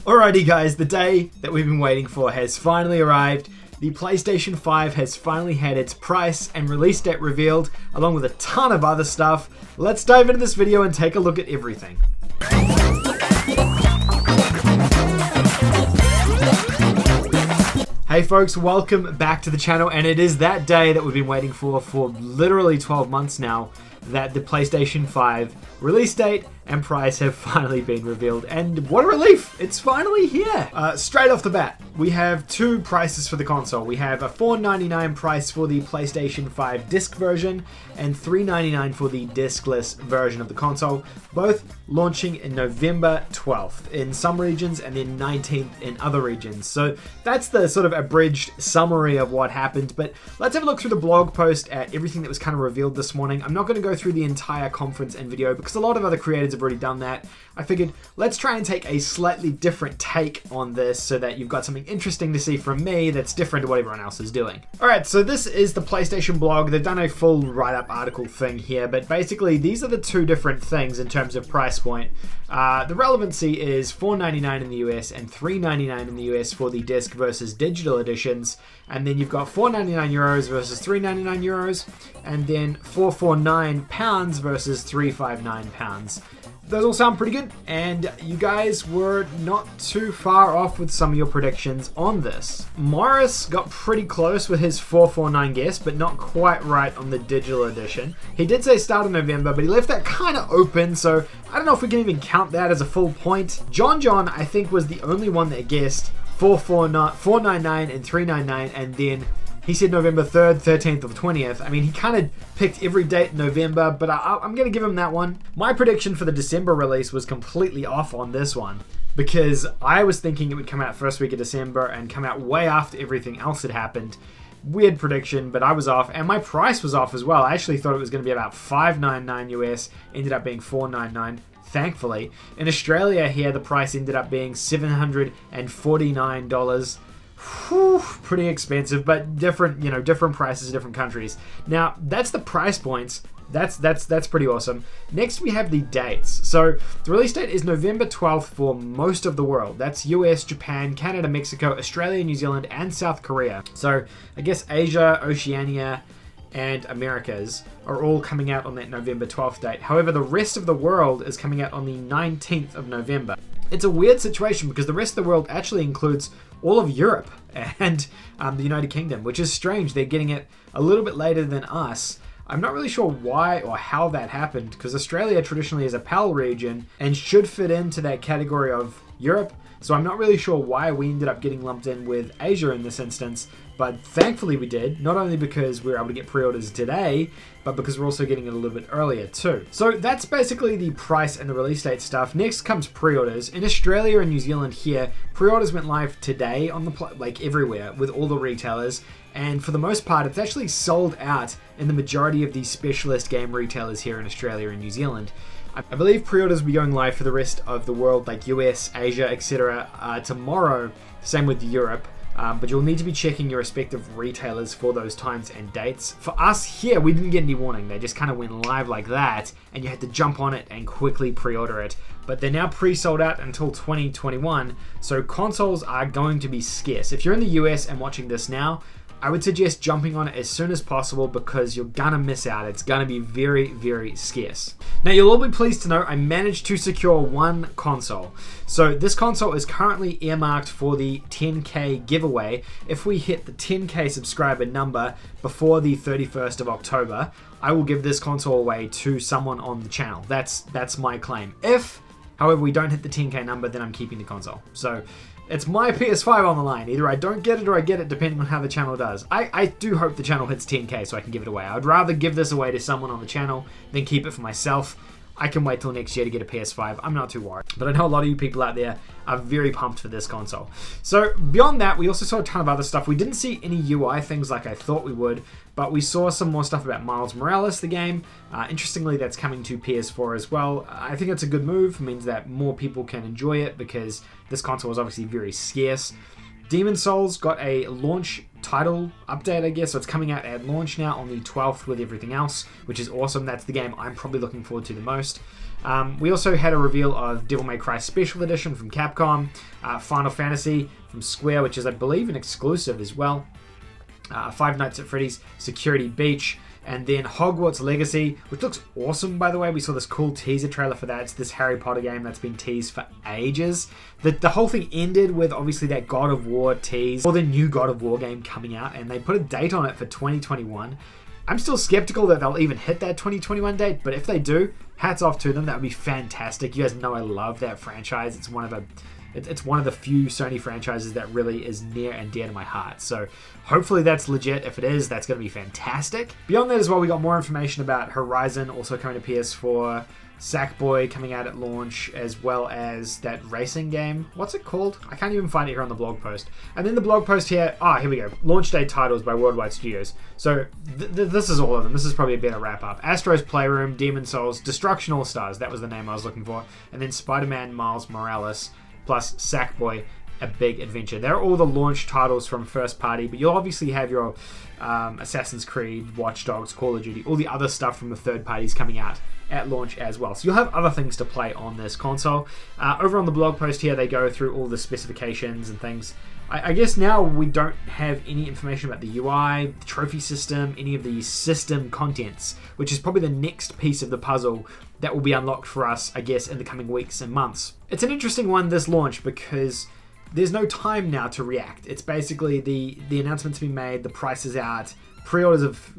Alrighty guys, the day that we've been waiting for has finally arrived. The PlayStation 5 has finally had its price and release date revealed, along with a ton of other stuff. Let's dive into this video and take a look at everything. Hey folks, welcome back to the channel, and it is that day that we've been waiting for literally 12 months now, that the PlayStation 5 release date and price have finally been revealed, and what a relief! It's finally here! Straight off the bat, we have two prices for the console. We have a $499 price for the PlayStation 5 disc version and $399 for the discless version of the console, both launching in November 12th in some regions and then 19th in other regions. So that's the sort of abridged summary of what happened, but let's have a look through the blog post at everything that was kind of revealed this morning. I'm not going to go through the entire conference and video because a lot of other creators have already done that. I figured let's try and take a slightly different take on this so that you've got something interesting to see from me that's different to what everyone else is doing. Alright, so this is the PlayStation blog. They've done a full write-up article thing here, but basically these are the two different things in terms of price point. The relevancy is $499 in the US and $399 in the US for the disc versus digital editions, and then you've got €499 versus €399 euros, and then £449 versus £359. Those all sound pretty good, and you guys were not too far off with some of your predictions on this. Morris got pretty close with his $449 guess, but not quite right on the digital edition. He did say start of November, but he left that kind of open, so I don't know if we can even count that as a full point. John, I think, was the only one that guessed $499 and $399, and then he said November 3rd, 13th, or 20th. I mean, he kind of picked every date in November, but I'm going to give him that one. My prediction for the December release was completely off on this one, because I was thinking it would come out first week of December and come out way after everything else had happened. Weird prediction, but I was off, and my price was off as well. I actually thought it was going to be about $599 US, ended up being $499. Thankfully. In Australia here, the price ended up being $749. Whew, pretty expensive, but different prices in different countries. Now, that's the price points. That's pretty awesome. Next, we have the dates. So, the release date is November 12th for most of the world. That's US, Japan, Canada, Mexico, Australia, New Zealand, and South Korea. So, I guess Asia, Oceania, and Americas are all coming out on that November 12th date. However, the rest of the world is coming out on the 19th of November. It's a weird situation because the rest of the world actually includes all of Europe and the United Kingdom, which is strange. They're getting it a little bit later than us. I'm not really sure why or how that happened, because Australia traditionally is a PAL region and should fit into that category of Europe. So I'm not really sure why we ended up getting lumped in with Asia in this instance, but thankfully we did, not only because we were able to get pre-orders today, but because we're also getting it a little bit earlier too. So that's basically the price and the release date stuff. Next comes pre-orders. In Australia and New Zealand here, pre-orders went live today on the everywhere with all the retailers, and for the most part it's actually sold out in the majority of the specialist game retailers here in Australia and New Zealand. I believe pre-orders will be going live for the rest of the world, like US, Asia, etc. tomorrow. Same with Europe. But you'll need to be checking your respective retailers for those times and dates. For us here, we didn't get any warning. They just kind of went live like that, and you had to jump on it and quickly pre-order it. But they're now pre-sold out until 2021, so consoles are going to be scarce. If you're in the US and watching this now, I would suggest jumping on it as soon as possible because you're gonna miss out. It's gonna be very, very scarce. Now, you'll all be pleased to know I managed to secure one console. So this console is currently earmarked for the 10K giveaway. If we hit the 10K subscriber number before the 31st of October, I will give this console away to someone on the channel. That's my claim. If, however, we don't hit the 10K number, then I'm keeping the console. So it's my PS5 on the line. Either I don't get it or I get it, depending on how the channel does. I do hope the channel hits 10K so I can give it away. I'd rather give this away to someone on the channel than keep it for myself. I can wait till next year to get a PS5. I'm not too worried. But I know a lot of you people out there are very pumped for this console. So beyond that, we also saw a ton of other stuff. We didn't see any UI things like I thought we would, but we saw some more stuff about Miles Morales, the game. Interestingly, that's coming to PS4 as well. I think it's a good move. It means that more people can enjoy it because this console is obviously very scarce. Demon's Souls got a launch title update, I guess, so it's coming out at launch now on the 12th with everything else, which is awesome. That's the game I'm probably looking forward to the most. We also had a reveal of Devil May Cry Special Edition from Capcom, Final Fantasy from Square, which is, I believe, an exclusive as well, Five Nights at Freddy's Security Beach, and then Hogwarts Legacy, which looks awesome, by the way. We saw this cool teaser trailer for that. It's this Harry Potter game that's been teased for ages. The whole thing ended with, obviously, that God of War tease, or the new God of War game coming out, and they put a date on it for 2021. I'm still skeptical that they'll even hit that 2021 date, but if they do, hats off to them. That would be fantastic. You guys know I love that franchise. It's one of the few Sony franchises that really is near and dear to my heart. So hopefully that's legit. If it is, that's going to be fantastic. Beyond that as well, we got more information about Horizon also coming to PS4, Sackboy coming out at launch, as well as that racing game. What's it called? I can't even find it here on the blog post. And then the blog post here, here we go. Launch date titles by Worldwide Studios. So this is all of them. This is probably a better wrap up. Astro's Playroom, Demon Souls, Destruction All Stars, that was the name I was looking for. And then Spider-Man Miles Morales, plus Sackboy, A Big Adventure. They're all the launch titles from first party, but you'll obviously have your Assassin's Creed, Watch Dogs, Call of Duty, all the other stuff from the third parties coming out at launch as well. So you'll have other things to play on this console. Over on the blog post here, they go through all the specifications and things. I guess now we don't have any information about the UI, the trophy system, any of the system contents, which is probably the next piece of the puzzle that will be unlocked for us, I guess, in the coming weeks and months. It's an interesting one, this launch, because there's no time now to react. It's basically the announcement's been made, the price is out, pre-orders have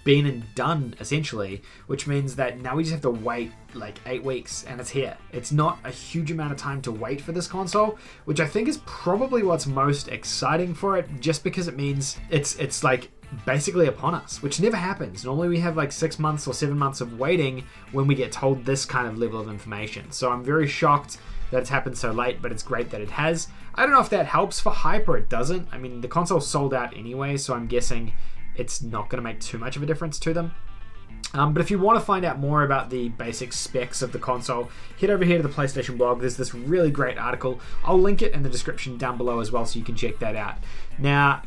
been and done, essentially, which means that now we just have to wait like 8 weeks and it's here. It's not a huge amount of time to wait for this console, which I think is probably what's most exciting for it, just because it means it's like basically upon us, which never happens. Normally we have like 6 months or 7 months of waiting when we get told this kind of level of information. So I'm very shocked that it's happened so late, but it's great that it has. I don't know if that helps for hype or it doesn't. I mean, the console's sold out anyway, so I'm guessing it's not going to make too much of a difference to them. But if you want to find out more about the basic specs of the console, head over here to the PlayStation blog. There's this really great article. I'll link it in the description down below as well, so you can check that out. Now,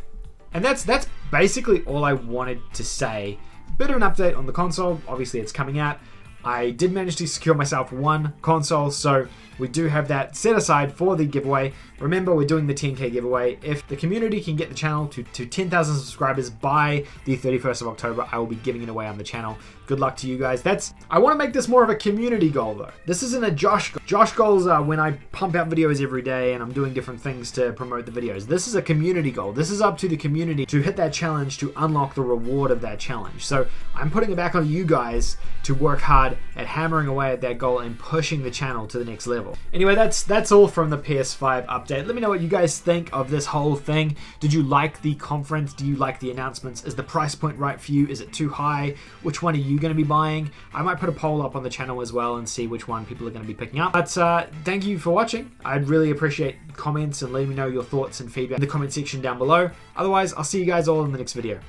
and that's basically all I wanted to say. Bit of an update on the console. Obviously, it's coming out. I did manage to secure myself one console, so we do have that set aside for the giveaway. Remember, we're doing the 10k giveaway. If the community can get the channel to 10,000 subscribers by the 31st of October, I will be giving it away on the channel. Good luck to you guys. I want to make this more of a community goal, though. This isn't a Josh goal. Josh goals are when I pump out videos every day and I'm doing different things to promote the videos. This is a community goal. This is up to the community to hit that challenge, to unlock the reward of that challenge. So I'm putting it back on you guys to work hard at hammering away at that goal and pushing the channel to the next level. Anyway, that's all from the PS5 update. Let me know what you guys think of this whole thing. Did you like the conference? Do you like the announcements? Is the price point right for you? Is it too high? Which one are you going to be buying? I might put a poll up on the channel as well and see which one people are going to be picking up. But thank you for watching. I'd really appreciate comments and letting me know your thoughts and feedback in the comment section down below. Otherwise, I'll see you guys all in the next video.